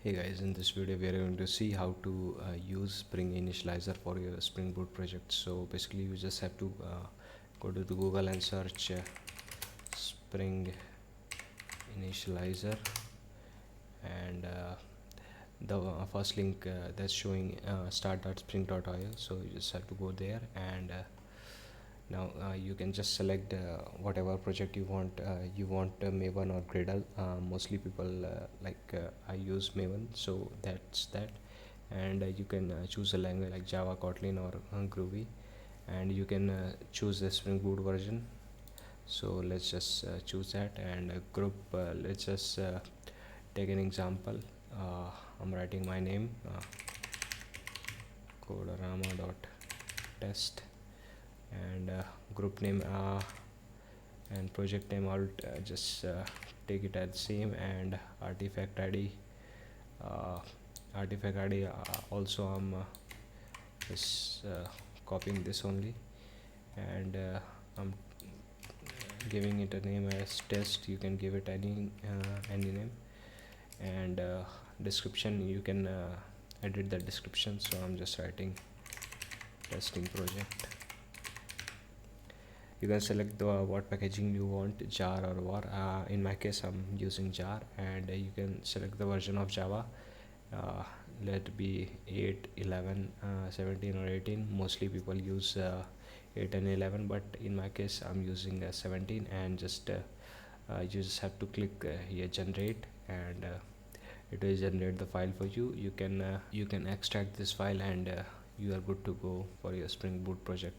Hey guys, in this video we are going to see how to use Spring Initializer for your Spring Boot project. So basically you just have to go to the Google and search Spring Initializer, and the first link that's showing start.spring.io. So you just have to go there, and now you can just select whatever project you want. You want Maven or Gradle. Mostly people I use Maven, so that's that. And you can choose a language like Java, Kotlin, or Groovy, and you can choose the Spring Boot version. So let's just choose that, and group. Let's just take an example. I'm writing my name, codorama.test, and group name and project name. I'll just take it as same, and artifact id uh, also I'm just copying this only, and I'm giving it a name as test. You can give it any name, and description, you can edit the description. So I'm just writing testing project. You can select the what packaging you want, jar or var. In my case I'm using jar, and you can select the version of Java. Let it be 8, 11, 17 or 18. Mostly people use 8 and 11, but in my case I'm using 17, and just you just have to click here generate, and it will generate the file for you. You can extract this file, and you are good to go for your Spring Boot project.